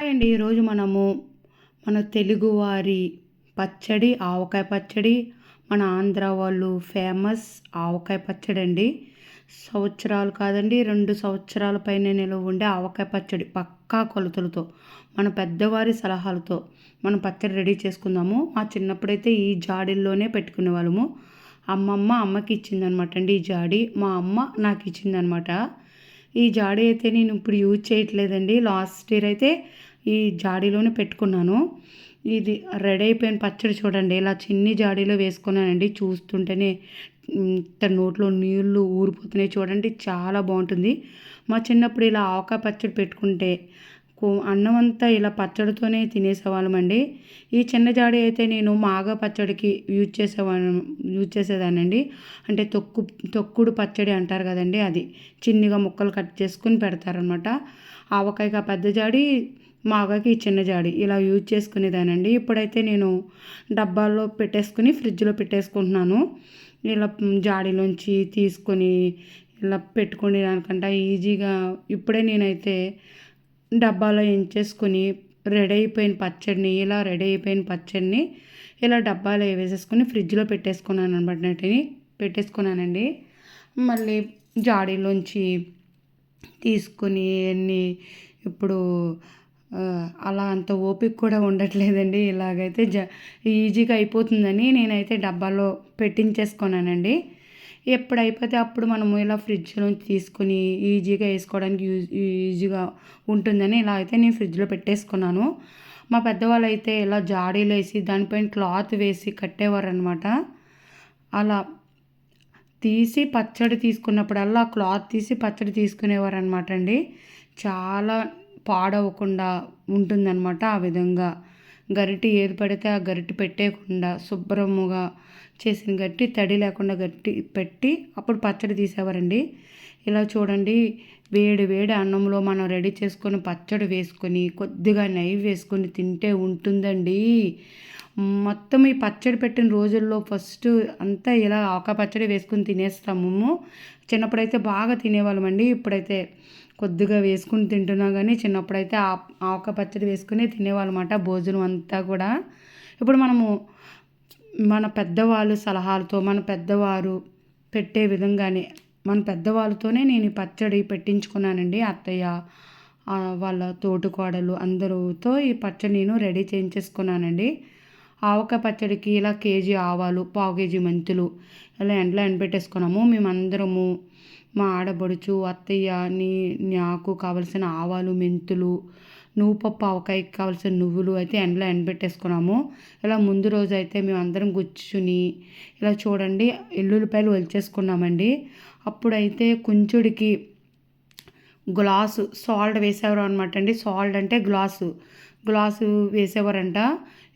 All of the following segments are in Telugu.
అండి ఈరోజు మనము మన తెలుగువారి పచ్చడి ఆవకాయ పచ్చడి మన ఆంధ్ర వాళ్ళు ఫేమస్ ఆవకాయ పచ్చడి అండి. సంవత్సరాలు కాదండి 2 సంవత్సరాల పైన నిలువ ఉండే ఆవకాయ పచ్చడి పక్కా కొలతలతో మన పెద్దవారి సలహాలతో మనం పచ్చడి రెడీ చేసుకుందాము. మా చిన్నప్పుడైతే ఈ జాడీల్లోనే పెట్టుకునే వాళ్ళము. అమ్మకి ఇచ్చిందనమాట అండి ఈ జాడీ. మా అమ్మ నాకు ఇచ్చిందనమాట. ఈ జాడీ అయితే నేను ఇప్పుడు యూజ్ చేయట్లేదండి. లాస్ట్ ఇయర్ అయితే ఈ జాడీలోనే పెట్టుకున్నాను. ఇది రెడీ అయిపోయిన పచ్చడి చూడండి, ఇలా చిన్ని జాడీలో వేసుకున్నానండి. చూస్తుంటేనే నోట్లో నీళ్ళు ఊరిపోతున్నాయి చూడండి, చాలా బాగుంటుంది. మా చిన్నప్పుడు ఇలా ఆవకాయ పచ్చడి పెట్టుకుంటే అన్నం అంతా ఇలా పచ్చడితోనే తినేసేవాళ్ళమండి. ఈ చిన్న జాడీ అయితే నేను మాగా పచ్చడికి యూజ్ చేసేదానండి. అంటే తొక్కుడు పచ్చడి అంటారు కదండి, అది చిన్నగా ముక్కలు కట్ చేసుకుని పెడతారనమాట. ఆవకాయకి ఆ పెద్ద జాడి, మాగాకి ఈ చిన్న జాడి ఇలా యూజ్ చేసుకునేదానండి. ఇప్పుడైతే నేను డబ్బాల్లో పెట్టేసుకుని ఫ్రిడ్జ్లో పెట్టేసుకుంటున్నాను. ఇలా జాడీలోంచి తీసుకొని ఇలా పెట్టుకునే దానికంటే ఈజీగా ఇప్పుడే నేనైతే డబ్బాలో ఎంచేసుకొని రెడీ అయిపోయిన పచ్చడిని ఇలా డబ్బాలో వేసేసుకొని ఫ్రిడ్జ్లో పెట్టేసుకున్నానండి. మళ్ళీ జాడీలోంచి తీసుకొని అన్నీ ఇప్పుడు అలా అంత ఓపిక కూడా ఉండట్లేదండి. ఇలాగైతే ఈజీగా అయిపోతుందని నేనైతే డబ్బాలో పెట్టించేసుకున్నానండి. ఎప్పుడు అయిపోతే అప్పుడు మనము ఇలా ఫ్రిడ్జ్లోంచి తీసుకొని ఈజీగా వేసుకోవడానికి ఈజీగా ఉంటుందని ఇలా అయితే నేను ఫ్రిడ్జ్లో పెట్టేసుకున్నాను. మా పెద్దవాళ్ళు అయితే ఇలా జాడీలో వేసి దానిపైన క్లాత్ వేసి కట్టేవారు అనమాట. అలా తీసి పచ్చడి తీసుకున్నప్పుడల్లా క్లాత్ తీసి పచ్చడి తీసుకునేవారు అనమాట అండి. చాలా పాడవకుండా ఉంటుందన్నమాట. ఆ విధంగా గరిటె ఏది పడితే ఆ గరిటె పెట్టేయకుండా శుభ్రముగా చేసిన గట్టి తడి లేకుండా గట్టి పెట్టి అప్పుడు పచ్చడి తీసేవారండి. ఇలా చూడండి, వేడి వేడి అన్నంలో మనం రెడీ చేసుకొని పచ్చడి వేసుకొని కొద్దిగా నెయ్యి వేసుకొని తింటే ఉంటుందండి. మొత్తం ఈ పచ్చడి పెట్టిన రోజుల్లో ఫస్ట్ అంతా ఇలా ఆవకాయ పచ్చడి వేసుకొని తినేస్తాము. చిన్నప్పుడైతే బాగా తినేవాళ్ళమండి. ఇప్పుడైతే కొద్దిగా వేసుకుని తింటున్నా కానీ చిన్నప్పుడైతే ఆవకాయ పచ్చడి వేసుకుని తినేవాళ్ళమాట భోజనం అంతా కూడా. ఇప్పుడు మనము మన పెద్దవాళ్ళు సలహాలతో మన పెద్దవారు పెట్టే విధంగానే మన పెద్దవాళ్ళతోనే నేను ఈ పచ్చడి పెట్టించుకున్నానండి. అత్తయ్య వాళ్ళ తోటికోడలు అందరితో ఈ పచ్చడి నేను రెడీ చేయించేసుకున్నానండి. ఆవకాయ పచ్చడికి ఇలా కేజీ ఆవాలు, పావు కేజీ మెంతులు ఇలా ఎండలో ఎండబెట్టేసుకున్నాము. మేమందరము మా ఆడబడుచు అత్తయ్య నాకు కావలసిన ఆవాలు, మెంతులు, నువ్వుపప్పు, ఆవకాయకి కావాల్సిన నువ్వులు అయితే ఎండలో ఎండబెట్టేసుకున్నాము. ఇలా ముందు రోజు అయితే మేము అందరం కూర్చుని ఇలా చూడండి ఎల్లుల్లిపాయలు ఒలిచేసుకున్నామండి. అప్పుడైతే కొంచెడికి గ్లాసు సాల్ట్ వేసేవారు అనమాట అండి. సాల్ట్ అంటే గ్లాసు వేసేవారంట.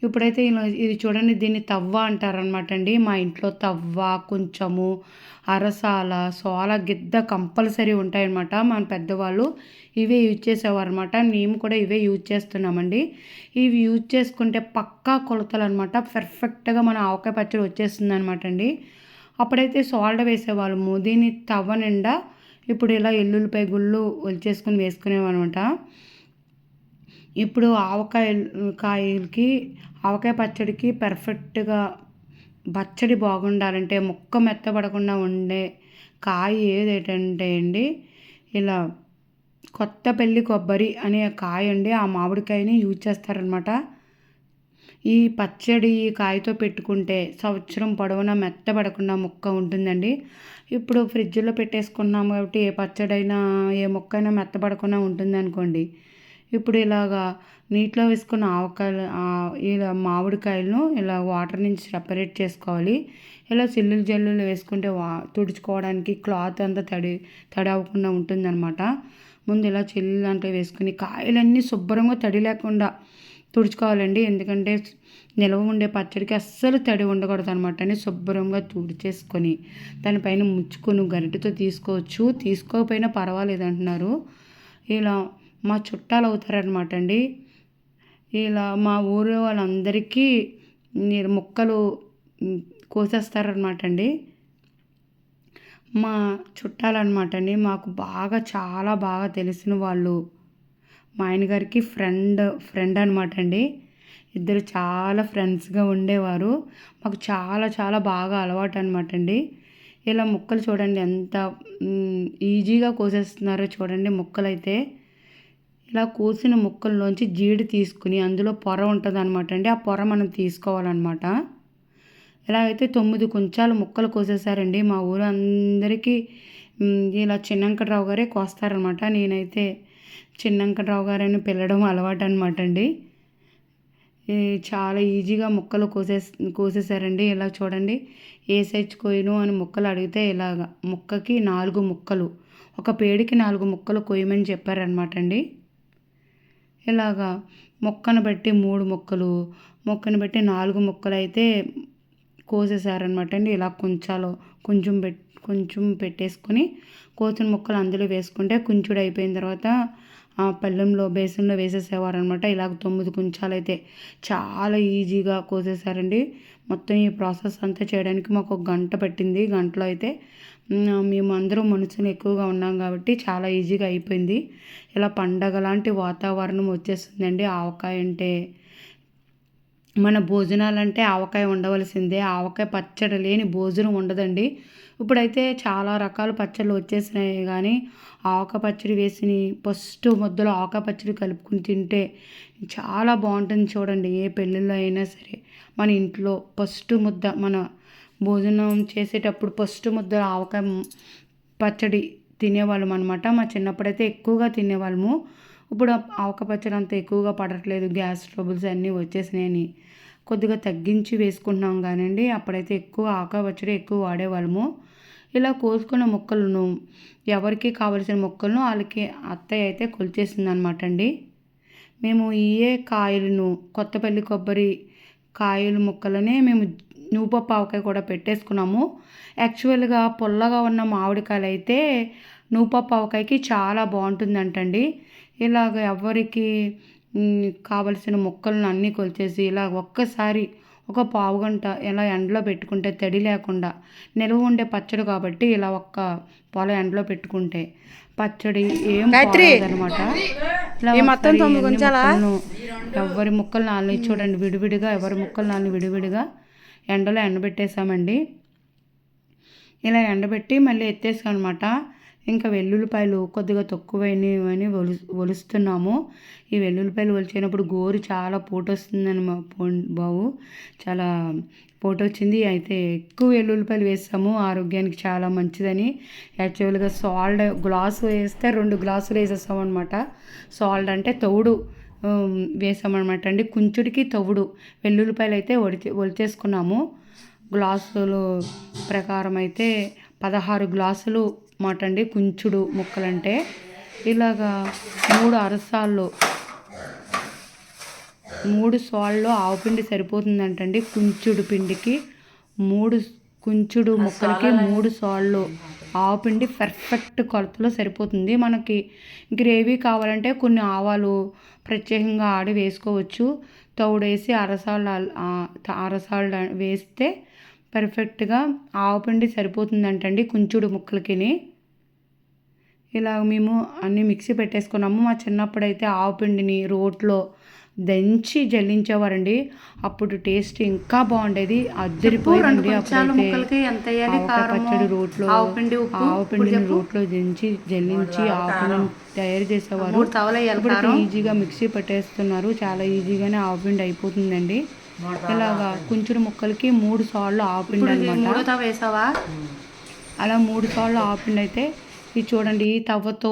ఇప్పుడైతే ఇది చూడండి, దీన్ని తవ్వ అంటారనమాట అండి. మా ఇంట్లో తవ్వ, కొంచెము అరసాల, సోల గిద్ద కంపల్సరీ ఉంటాయన్నమాట. మన పెద్దవాళ్ళు ఇవే యూజ్ చేసేవారు అనమాట. మేము కూడా ఇవే యూజ్ చేస్తున్నామండి. ఇవి యూజ్ చేసుకుంటే పక్కా కొలతలు అనమాట. పర్ఫెక్ట్గా మన ఆవకాయ పచ్చడి వచ్చేస్తుంది అనమాట అండి. అప్పుడైతే సాల్ట్ వేసేవాళ్ళము. దీన్ని తవ్వ నిండా ఇప్పుడు ఇలా ఎల్లుల్లిపాయ గుళ్ళు ఒలిచేసుకొని వేసుకునేవన్నమాట. ఇప్పుడు ఆవకాయ పచ్చడికి పర్ఫెక్ట్గా పచ్చడి బాగుండాలంటే ముక్క మెత్తబడకుండా ఉండే కాయ ఏదేంటంటే అండి, ఇలా కొత్తపల్లి కొబ్బరి అనే కాయ అండి. ఆ మామిడికాయని యూజ్ చేస్తారనమాట. ఈ పచ్చడి ఈ కాయతో పెట్టుకుంటే సంవత్సరం పొడవునా మెత్తబడకుండా ముక్క ఉంటుందండి. ఇప్పుడు ఫ్రిడ్జ్లో పెట్టేసుకున్నాము కాబట్టి ఏ పచ్చడైనా ఏ ముక్క అయినా మెత్తబడకుండా ఉంటుంది అనుకోండి. ఇప్పుడు ఇలాగా నీటిలో వేసుకున్న ఇలా మామిడికాయలను ఇలా వాటర్ నుంచి సెపరేట్ చేసుకోవాలి. ఇలా జల్లులు వేసుకుంటే తుడుచుకోవడానికి క్లాత్ అంతా తడి అవ్వకుండా ఉంటుందన్నమాట. ముందు ఇలా చిల్లు దాంట్లో వేసుకుని కాయలన్నీ శుభ్రంగా తడి లేకుండా తుడుచుకోవాలండి. ఎందుకంటే నిల్వ ఉండే పచ్చడికి అస్సలు తడి ఉండకూడదు అనమాట అని శుభ్రంగా తుడిచేసుకొని దానిపైన ముచ్చుకొని గరిటెతో తీసుకోవచ్చు, తీసుకోకపోయినా పర్వాలేదు అంటున్నారు. ఇలా మా చుట్టాలు అవుతారనమాట అండి. ఇలా మా ఊరు వాళ్ళందరికీ ముక్కలు కోసేస్తారనమాట అండి. మా చుట్టాలన్నమాట అండి. మాకు చాలా బాగా తెలిసిన వాళ్ళు మా ఆయన గారికి ఫ్రెండ్ అనమాట అండి. ఇద్దరు చాలా ఫ్రెండ్స్గా ఉండేవారు. మాకు చాలా చాలా బాగా అలవాటు అనమాట అండి. ఇలా ముక్కలు చూడండి ఎంత ఈజీగా కోసేస్తున్నారో చూడండి. ముక్కలైతే ఇలా కోసిన ముక్కల్లోంచి జీడి తీసుకుని అందులో పొర ఉంటుంది అనమాట అండి. ఆ పొర మనం తీసుకోవాలన్నమాట. ఇలా అయితే 9 కుంచాలు ముక్కలు కోసేసారండి. మా ఊరు అందరికీ ఇలా చిన్నంకటరావు గారే కోస్తారనమాట. నేనైతే చిన్నంకటరావు గారని పిలవడం అలవాటు అనమాట అండి. చాలా ఈజీగా ముక్కలు కోసేసారండి. ఇలా చూడండి, ఏ సైజ్ కొయ్యను అని ముక్కలు అడిగితే ఇలాగ ముక్కకి 4 ముక్కలు, ఒక పేడికి 4 ముక్కలు కొయ్యమని చెప్పారనమాట అండి. ఇలాగా ముక్కను బట్టి 3 ముక్కలు, ముక్కను బట్టి 4 ముక్కలు అయితే కోసేసారనమాట అండి. ఇలా కొంచెం పెట్టేసుకొని కోసిన ముక్కలు అందులో వేసుకుంటే కుంచుడు అయిపోయిన తర్వాత బేసన్లో వేసేసేవారనమాట. ఇలాగ 9 కుంచాలు అయితే చాలా ఈజీగా కోసేసారండి. మొత్తం ఈ ప్రాసెస్ అంతా చేయడానికి మాకు 1 గంట పట్టింది. గంటలో అయితే మేము అందరం మనుషులు ఎక్కువగా ఉన్నాం కాబట్టి చాలా ఈజీగా అయిపోయింది. ఇలా పండగ లాంటి వాతావరణం వచ్చేస్తుందండి. ఆవకాయ అంటే మన భోజనాలంటే ఆవకాయ ఉండవలసిందే. ఆవకాయ పచ్చడి లేని భోజనం ఉండదండి. ఇప్పుడైతే చాలా రకాల పచ్చళ్ళు వచ్చేసినాయి కానీ ఆవకాయ పచ్చడి వేసి ఫస్ట్ ముద్దలో ఆవకాయ పచ్చడి కలుపుకుని తింటే చాలా బాగుంటుంది చూడండి. ఏ పెళ్ళిళ్ళు అయినా సరే మన ఇంట్లో ఫస్ట్ ముద్ద మన భోజనం చేసేటప్పుడు ఫస్ట్ ముద్ద ఆవకాయ పచ్చడి తినేవాళ్ళం అనమాట. మా చిన్నప్పుడైతే ఎక్కువగా తినేవాళ్ళము. ఇప్పుడు ఆవకాయ పచ్చడి అంత ఎక్కువగా పడట్లేదు, గ్యాస్ ట్రబుల్స్ అన్నీ వచ్చేసినాయని కొద్దిగా తగ్గించి వేసుకుంటున్నాం కానండి. అప్పుడైతే ఎక్కువ ఆవకాయ పచ్చడి ఎక్కువ వాడేవాళ్ళము. ఇలా కోసుకున్న ముక్కలను ఎవరికి కావలసిన ముక్కలను వాళ్ళకి అత్తయ్య అయితే కొలిచేసింది అనమాట అండి. మేము ఏ కాయలను కొత్తపల్లి కొబ్బరి కాయలు ముక్కలనే మేము నువ్వుపప్పు ఆవకాయ కూడా పెట్టేసుకున్నాము. యాక్చువల్గా పుల్లగా ఉన్న మామిడికాయలు అయితే నువ్వుపప్పు ఆవకాయకి చాలా బాగుంటుందంటండి. ఇలాగ ఎవరికి కావలసిన ముక్కలను అన్నీ కొలిచేసి ఇలా ఒక్కసారి ఒక పావుగంట ఇలా ఎండలో పెట్టుకుంటే తడి లేకుండా నిల్వ ఉండే పచ్చడి కాబట్టి ఇలా ఒక్క పొల ఎండలో పెట్టుకుంటే పచ్చడి ఏం అనమాట. ఎవరి ముక్కలు నాలుగు చూడండి విడివిడిగా, ఎవరి ముక్కలు నాలుగు విడివిడిగా ఎండలో ఎండబెట్టేసామండి. ఇలా ఎండబెట్టి మళ్ళీ ఎత్తేసాం అనమాట. ఇంకా వెల్లుల్లిపాయలు కొద్దిగా తక్కువైనవని ఒలుస్తున్నాము. ఈ వెల్లుల్లిపాయలు ఒలిచినప్పుడు గోరు చాలా పోటు వస్తుందని మా బావు చాలా పోటు వచ్చింది. అయితే ఎక్కువ వెల్లుల్లిపాయలు వేస్తాము, ఆరోగ్యానికి చాలా మంచిదని. యాక్చువల్గా సాల్ట్ గ్లాసు వేస్తే 2 గ్లాసులు వేసేస్తాం అనమాట. సాల్ట్ అంటే తౌడు వేసామన్నమాట అండి. కుంచుడికి తౌడు వెల్లుల్లిపాయలు అయితే ఒలిచేసుకున్నాము. గ్లాసులు ప్రకారం అయితే 16 గ్లాసులు మాట అండి కుంచుడు ముక్కలంటే. ఇలాగా 3 సాళ్ళు ఆవుపిండి సరిపోతుందంటండి. కుంచుడు పిండికి కుంచుడు ముక్కలకి 3 సాళ్ళు ఆవుపిండి పర్ఫెక్ట్ కొలతలో సరిపోతుంది. మనకి గ్రేవీ కావాలంటే కొన్ని ఆవాలు ప్రత్యేకంగా ఆడి వేసుకోవచ్చు. తౌడేసి అరసాళ్ళు వేస్తే పర్ఫెక్ట్గా ఆవుపిండి సరిపోతుందంటండి కుంచుడు ముక్కలకి. ఇలా మేము అన్నీ మిక్సీ పెట్టేసుకున్నాము. మా చిన్నప్పుడైతే ఆవుపిండిని రోట్లో దంచి జల్లించేవారండి. అప్పుడు టేస్ట్ ఇంకా బాగుండేది, అద్దరిపోయిందండి. పచ్చడి రోట్లో ఆవుపిండిని రోట్లో జల్లించి ఆవుపిండిని తయారు చేసేవారు. ఇప్పుడు ఈజీగా మిక్సీ పట్టేస్తున్నారు, చాలా ఈజీగానే ఆవుపిండి అయిపోతుందండి. ఇలాగా కుంచుడు ముక్కలకి 3 సార్లు ఆవుపిండి అనమాట. అలా 3 సార్లు ఆవుపిండి అయితే ఇది చూడండి. ఈ తవ్వతో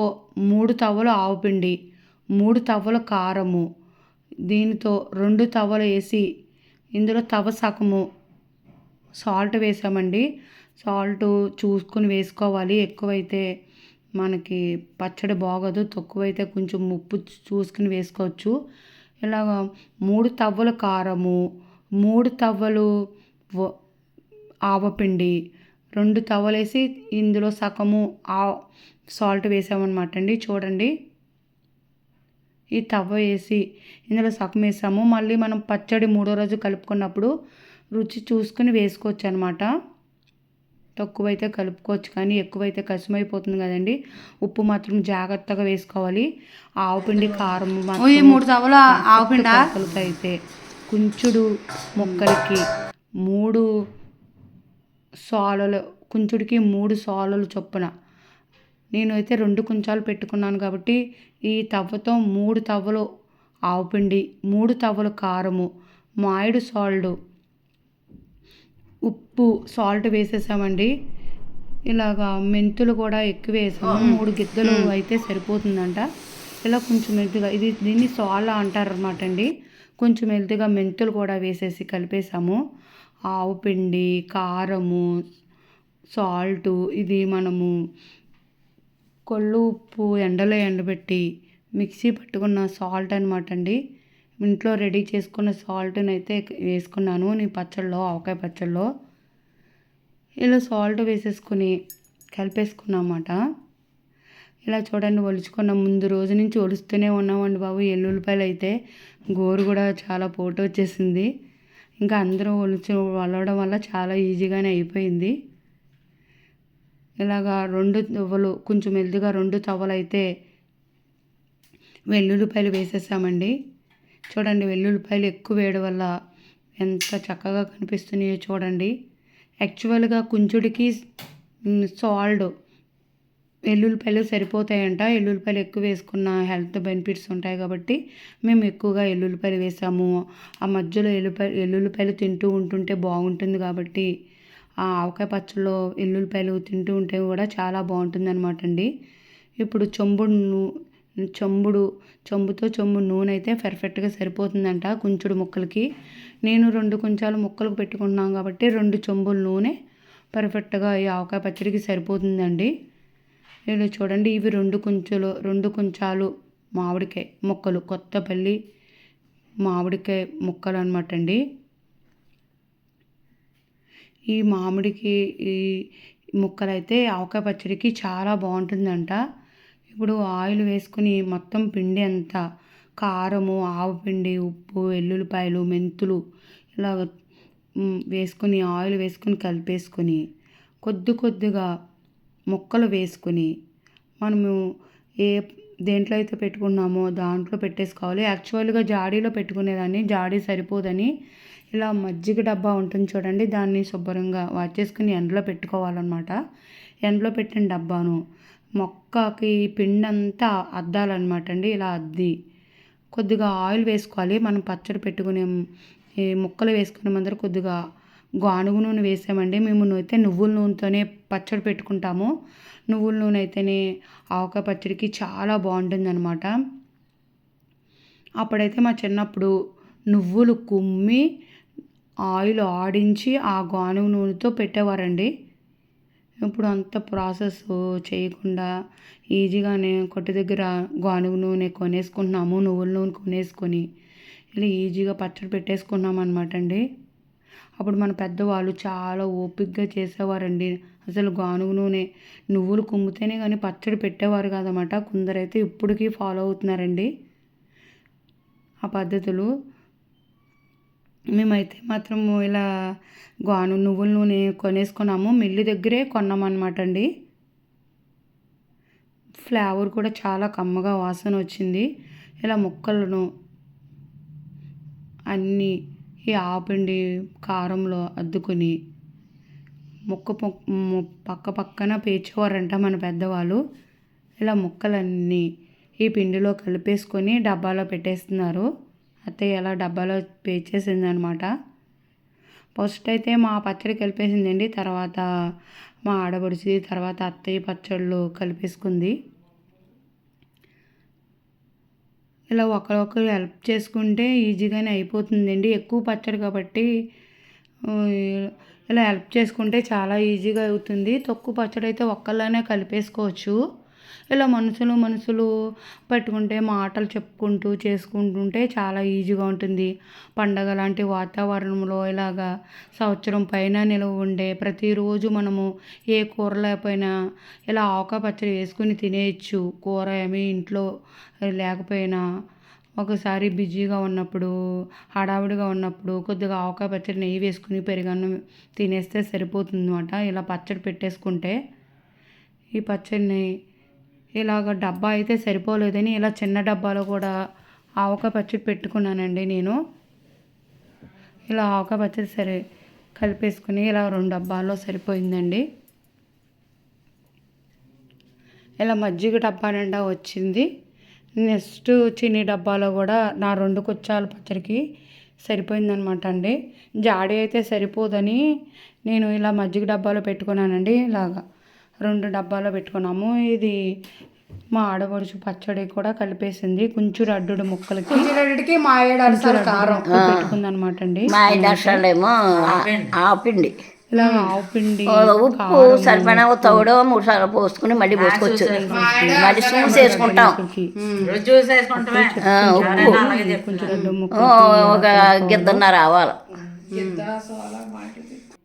3 తవ్వలు ఆవుపిండి, 3 తవ్వలు కారము, దీనితో 2 తవ్వలు వేసి ఇందులో తవ్వ సగము సాల్ట్ వేసామండి. సాల్ట్ చూసుకుని వేసుకోవాలి. ఎక్కువైతే మనకి పచ్చడి బాగోదు, తక్కువైతే కొంచెం ఉప్పు చూసుకుని వేసుకోవచ్చు. ఇలాగ 3 తవ్వలు కారము, 3 తవ్వలు ఆవపిండి, 2 తవ్వలు వేసి ఇందులో సగము సాల్ట్ వేసామన్నమాట అండి. చూడండి, ఈ తవ్వ వేసి ఇందులో సగం వేసాము. మళ్ళీ మనం పచ్చడి 3వ రోజు కలుపుకున్నప్పుడు రుచి చూసుకుని వేసుకోవచ్చు అనమాట. తక్కువైతే కలుపుకోవచ్చు, కానీ ఎక్కువైతే కసుమైపోతుంది కదండి. ఉప్పు మాత్రం జాగ్రత్తగా వేసుకోవాలి. ఆవుపిండి కారం మాత్రం 3 తవ్వలు ఆవుపిండా కొలతలతో అయితే కుంచుడు ముక్కలకి 3 సాలలు, కుంచుడికి 3 సాలలు చొప్పున. నేనైతే 2 కుంచాలు పెట్టుకున్నాను కాబట్టి ఈ తవ్వతో 3 తవ్వలు ఆవుపిండి, 3 తవ్వలు కారము, మామిడి సాల్ట్, ఉప్పు సాల్ట్ వేసేసామండి. ఇలాగా మెంతులు కూడా ఎక్కువ వేసాము. 3 గిద్దలు అయితే సరిపోతుందంట. ఇలా కొంచెం మెల్తుగా దీన్ని సోలా అంటారు అనమాట అండి. కొంచెం మెల్తుగా మెంతులు కూడా వేసేసి కలిపేసాము. ఆవు పిండి, కారము, సాల్టు, ఇది మనము కొల్లు ఉప్పు ఎండలో ఎండబెట్టి మిక్సీ పట్టుకున్న సాల్ట్ అనమాట అండి. ఇంట్లో రెడీ చేసుకున్న సాల్ట్ని అయితే వేసుకున్నాను నేను పచ్చళ్ళలో, ఆవకాయ పచ్చళ్ళలో. ఇలా సాల్ట్ వేసేసుకొని కలిపేసుకున్నమాట. ఇలా చూడండి, ఒలుచుకున్న ముందు రోజు నుంచి ఒలుస్తూనే ఉన్నామండి బాబు. ఎల్లుల్లిపాయలు అయితే గోరు కూడా చాలా పోటు వచ్చేసింది. ఇంకా అందరూ వలవడం వల్ల చాలా ఈజీగానే అయిపోయింది. ఇలాగా 2 తవ్వలు, కొంచెం మెల్లిగా 2 తవ్వలు అయితే వెల్లుల్లిపాయలు వేసేసామండి. చూడండి, వెల్లుల్లిపాయలు ఎక్కువ వేయడం వల్ల ఎంత చక్కగా కనిపిస్తున్నాయో చూడండి. యాక్చువల్గా కుంచుడికి సాల్ట్, ఎల్లుల్లిపాయలు సరిపోతాయంట. ఎల్లుల్లిపాయలు ఎక్కువ వేసుకున్న హెల్త్ బెనిఫిట్స్ ఉంటాయి కాబట్టి మేము ఎక్కువగా ఎల్లుల్లిపాయలు వేసాము. ఆ మధ్యలో ఎల్లుల్లిపాయలు తింటూ ఉంటుంటే బాగుంటుంది కాబట్టి ఆ ఆవకాయ పచ్చళ్ళలో ఎల్లుల్లిపాయలు తింటూ ఉంటే కూడా చాలా బాగుంటుంది అనమాట అండి. ఇప్పుడు చెంబుతో నూనె అయితే పర్ఫెక్ట్గా సరిపోతుందంట కుంచుడు ముక్కలకి. నేను 2 కుంచాలు ముక్కలకు పెట్టుకుంటున్నాం కాబట్టి 2 చెంబుల నూనె పర్ఫెక్ట్గా ఈ ఆవకాయ పచ్చడికి సరిపోతుందండి. ఇలా చూడండి, ఇవి 2 కుంచాలు మామిడికాయ ముక్కలు, కొత్తపల్లి మామిడికాయ ముక్కలు అనమాట అండి. ఈ మామిడికి ఈ ముక్కలైతే ఆవకాయ పచ్చడికి చాలా బాగుంటుందంట. ఇప్పుడు ఆయిల్ వేసుకుని మొత్తం పిండి అంతా కారము, ఆవపిండి, ఉప్పు, ఎల్లుల్లిపాయలు, మెంతులు ఇలా వేసుకొని ఆయిల్ వేసుకొని కలిపేసుకొని కొద్దిగా ముక్కలు వేసుకొని మనము దేంట్లో అయితే పెట్టుకున్నామో దాంట్లో పెట్టేసుకోవాలి. యాక్చువల్గా జాడీలో పెట్టుకునేదాన్ని, జాడీ సరిపోదని ఇలా మజ్జిగ డబ్బా ఉంటుంది చూడండి, దాన్ని శుభ్రంగా వాచేసుకుని ఎండలో పెట్టుకోవాలన్నమాట. ఎండలో పెట్టిన డబ్బాను మొక్కకి పిండి అంతా అద్దాలన్నమాట అండి. ఇలా అద్ది కొద్దిగా ఆయిల్ వేసుకోవాలి. మనం పచ్చడి పెట్టుకునే ఈ ముక్కలు వేసుకునే ముందర కొద్దిగా గానుగ నూనె వేసామండి. మేము అయితే నువ్వుల నూనెతోనే పచ్చడి పెట్టుకుంటాము. నువ్వుల నూనె అయితేనే ఆవకాయ పచ్చడికి చాలా బాగుంటుంది అనమాట. అప్పుడైతే మా చిన్నప్పుడు నువ్వులు కుమ్మి ఆయిల్ ఆడించి ఆ గానుగ నూనెతో పెట్టేవారండి. ఇప్పుడు అంత ప్రాసెస్ చేయకుండా ఈజీగానే కొట్టు దగ్గర గానుగ నూనె కొనేసుకుంటున్నాము, నువ్వుల నూనె కొనేసుకొని ఇలా ఈజీగా పచ్చడి పెట్టేసుకున్నాం అనమాట అండి. అప్పుడు మన పెద్దవాళ్ళు చాలా ఓపికగా చేసేవారండి. అసలు గానుగ నూనె నువ్వులు కుమ్మితేనే కానీ పచ్చడి పెట్టేవారు కాదన్నమాట. కొందరైతే ఇప్పటికీ ఫాలో అవుతున్నారండి ఆ పద్ధతులు. మేమైతే మాత్రం ఇలా నువ్వుల నూనె కొనేసుకున్నాము, మిల్లు దగ్గరే కొన్నామన్నమాట అండి. ఫ్లేవర్ కూడా చాలా కమ్మగా వాసన వచ్చింది. ఇలా ముక్కలను అన్నీ ఈ ఆవపిండి కారంలో అద్దుకొని పక్కన పేర్చేవారంట మన పెద్దవాళ్ళు. ఇలా ముక్కలన్నీ ఈ పిండిలో కలిపేసుకొని డబ్బాలో పెట్టేస్తున్నారు. అత్తయ్య ఎలా డబ్బాలో పేర్చేసిందనమాట. ఫస్ట్ అయితే మా పచ్చడి కలిపేసిందండి, తర్వాత మా ఆడబడిచి, తర్వాత అత్తయ్య పచ్చళ్ళు కలిపేసుకుంది. ఇలా ఒకరొకరు హెల్ప్ చేసుకుంటే ఈజీగానే అయిపోతుందండి. ఎక్కువ పచ్చడి కాబట్టి ఇలా హెల్ప్ చేసుకుంటే చాలా ఈజీగా అవుతుంది. తక్కువ పచ్చడి అయితే ఒక్కళ్ళనే కలిపేసుకోవచ్చు. ఇలా మనుషులు పెట్టుకుంటే మాటలు చెప్పుకుంటూ చేసుకుంటుంటే చాలా ఈజీగా ఉంటుంది. పండగ లాంటి వాతావరణంలో ఇలాగా సంవత్సరం పైన నిలవ ఉండే ప్రతిరోజు మనము ఏ కూర లేకపోయినా ఇలా ఆవకాయ పచ్చడి వేసుకుని తినేయచ్చు. కూర ఏమీ ఇంట్లో లేకపోయినా ఒకసారి బిజీగా ఉన్నప్పుడు, హడావుడిగా ఉన్నప్పుడు కొద్దిగా ఆవకాయ పచ్చడి నెయ్యి వేసుకుని పెరుగన్నం తినేస్తే సరిపోతుందన్నమాట. ఇలా పచ్చడి పెట్టేసుకుంటే ఈ పచ్చడిని ఇలాగ డబ్బా అయితే సరిపోలేదని ఇలా చిన్న డబ్బాలో కూడా ఆవకాయ పచ్చడి పెట్టుకున్నానండి నేను. ఇలా ఆవకాయ పచ్చడి కలిపేసుకుని ఇలా 2 డబ్బాల్లో సరిపోయిందండి. ఇలా మజ్జిగ డబ్బా నిండా వచ్చింది. నెక్స్ట్ చిన్ని డబ్బాలో కూడా నా 2 కుచ్చాల పచ్చడికి సరిపోయిందనమాట అండి. జాడి అయితే సరిపోదని నేను ఇలా మజ్జిగ డబ్బాలో పెట్టుకున్నానండి. ఇలాగా 2 డబ్బాలో పెట్టుకున్నాము. ఇది మా ఆడపడుచు పచ్చడి కూడా కలిపేసింది. కొంచెం అడ్డుడు ముక్కలకి మా కారం పెట్టుకుందనమాట అండి. ఆపిండి ఇలా ఆవు పిండి, ఉప్పు సరిపడా తౌడో 3 సార్లు పోసుకుని మళ్ళీ పోసుకోవచ్చు. మళ్ళీ చూసి వేసుకుంటాం. ఉప్పు ఒక గిద్దన్నర రావాలి.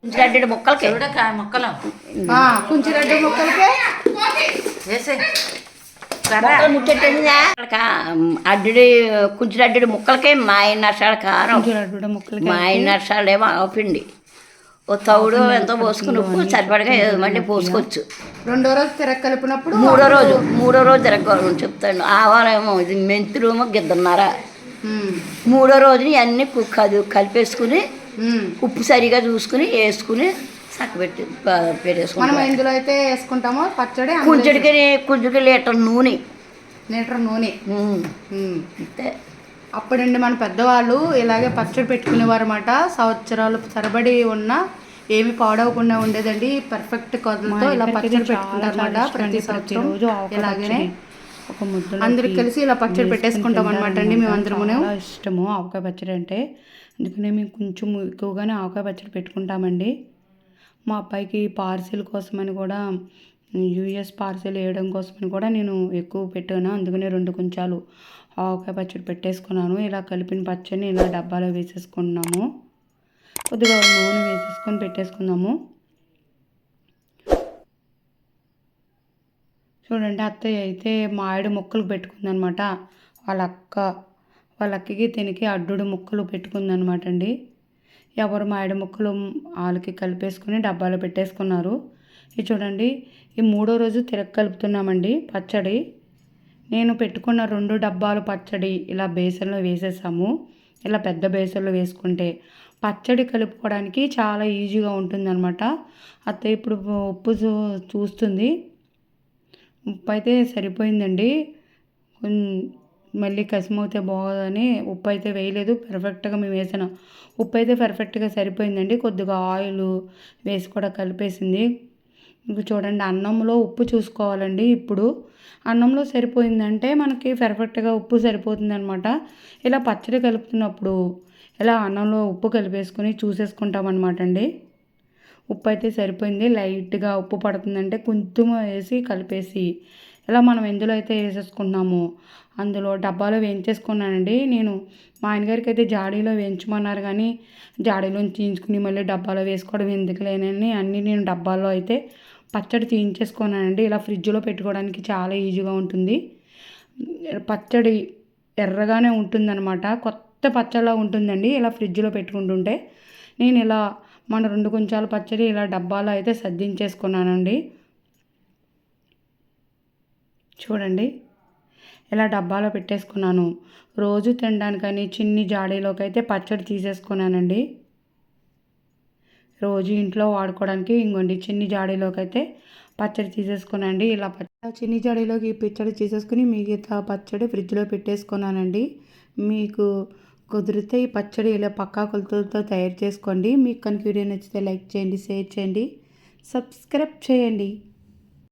కుంచిరెడ్డి ముక్కలకి అడ్డి కుంచిరెడ్డి ముక్కలకి మా 5 నర్సాల కారం, మా 5 నర్సాలేమో ఆపిండి, ఓ తౌడు ఎంతో పోసుకుని ఉప్పు సరిపడగా మళ్ళీ పోసుకోవచ్చు. 2వ రోజు తిరగలిపినప్పుడు 3వ రోజు తిరగ చెప్తాను. ఆవాలేమో ఇది మెంతులేమో గిద్దన్నారా. 3వ రోజుని అన్నీ కలిపేసుకుని ఉప్పు సరిగా చూసుకుని వేసుకుని చక్కబెట్టి పెట్టేసుకుంటాం. మనం ఎందులో అయితే వేసుకుంటామో పచ్చడి కుంచుడికి లీటర్ నూనె అంతే. అప్పుడండి మన పెద్దవాళ్ళు ఇలాగే పచ్చడి పెట్టుకునేవారు అన్నమాట. సంవత్సరాలు తరబడి ఉన్న ఏమి పాడవకుండా ఉండేదండి. పర్ఫెక్ట్ కొలతలతో ఇలా పచ్చడి పెట్టుకుంటారు అన్నమాట. ప్రతి సంవత్సరం ఇలాగనే ఒక ముద్ద అందరికి కలిసి ఇలా పచ్చడి పెట్టేసుకుంటాం అనమాట అండి. మేము అందరము ఇష్టము ఆవకాయ పచ్చడి అంటే, అందుకనే మేము కొంచెం ఎక్కువగానే ఆవకాయ పచ్చడి పెట్టుకుంటామండి. మా అబ్బాయికి పార్సిల్ కోసమని కూడా, యూఎస్ పార్సిల్ వేయడం కోసమని కూడా నేను ఎక్కువ పెట్టాను. అందుకనే 2 కొంచాలు ఆవకాయ పచ్చడి పెట్టేసుకున్నాను. ఇలా కలిపిన పచ్చడిని ఇలా డబ్బాలో వేసేసుకున్నాము. కొద్దిగా నూనె వేసేసుకొని పెట్టేసుకుందాము. చూడండి, అత్తయ్య అయితే మామిడి ముక్కలు పెట్టుకుందనమాట. వాళ్ళ అక్కకి తినికి అడ్డుడు ముక్కలు పెట్టుకుందనమాట అండి. ఎవరు మామిడి ముక్కలు వాళ్ళకి కలిపేసుకుని డబ్బాలో పెట్టేసుకున్నారు. ఇది చూడండి, ఈ 3వ రోజు కలుపుతున్నామండి పచ్చడి. నేను పెట్టుకున్న 2 డబ్బాలు పచ్చడి ఇలా బేసన్లో వేసేసాము. ఇలా పెద్ద బేసన్లో వేసుకుంటే పచ్చడి కలుపుకోవడానికి చాలా ఈజీగా ఉంటుందన్నమాట. అత్తయ్య ఇప్పుడు ఉప్పు చూస్తుంది. ఉప్పు అయితే సరిపోయిందండి. మళ్ళీ కసిమవుతే బాగోదని ఉప్పు అయితే వేయలేదు. పర్ఫెక్ట్గా మేము వేసిన ఉప్పు అయితే పర్ఫెక్ట్గా సరిపోయిందండి. కొద్దిగా ఆయిల్ వేసి కూడా కలిపేసింది. ఇంక చూడండి, అన్నంలో ఉప్పు చూసుకోవాలండి. ఇప్పుడు అన్నంలో సరిపోయిందంటే మనకి పర్ఫెక్ట్గా ఉప్పు సరిపోతుంది అనమాట. ఇలా పచ్చడి కలుపుతున్నప్పుడు ఇలా అన్నంలో ఉప్పు కలిపేసుకొని చూసేసుకుంటామన్నమాట అండి. ఉప్పు అయితే సరిపోయింది. లైట్గా ఉప్పు పడుతుందంటే కొంచెం వేసి కలిపేసి ఇలా మనం ఎందులో అయితే వేసేసుకున్నామో అందులో డబ్బాలో వేయించేసుకున్నానండి. నేను మా ఆయనగారికి అయితే జాడీలో వేయించమన్నారు, కానీ జాడీలో తీయించుకుని మళ్ళీ డబ్బాలో వేసుకోవడం ఎందుకులేనని అన్నీ నేను డబ్బాలో అయితే పచ్చడి తీయించేసుకున్నానండి. ఇలా ఫ్రిడ్జ్లో పెట్టుకోవడానికి చాలా ఈజీగా ఉంటుంది. పచ్చడి ఎర్రగానే ఉంటుందన్నమాట. కొత్త పచ్చడిలా ఉంటుందండి ఇలా ఫ్రిడ్జ్లో పెట్టుకుంటుంటే. నేను ఇలా మన 2 కొంచాల పచ్చడి ఇలా డబ్బాలో అయితే సర్దించేసుకున్నానండి. చూడండి, ఇలా డబ్బాలో పెట్టేసుకున్నాను. రోజు తినడానికని చిన్ని జాడీలోకి అయితే పచ్చడి తీసేసుకున్నానండి. రోజు ఇంట్లో వాడుకోవడానికి ఇంకోండి చిన్ని జాడీలోకి అయితే పచ్చడి తీసేసుకున్నానండి. ఇలా చిన్ని జాడీలోకి పచ్చడి తీసేసుకుని మిగతా పచ్చడి ఫ్రిడ్జ్లో పెట్టేసుకున్నానండి. మీకు కుదిరితే ఈ పచ్చడి ఇలా పక్కా కొలతలతో తయారు చేసుకోండి. మీకు కనుక వీడియో నచ్చితే లైక్ చేయండి, షేర్ చేయండి, సబ్స్క్రైబ్ చేయండి.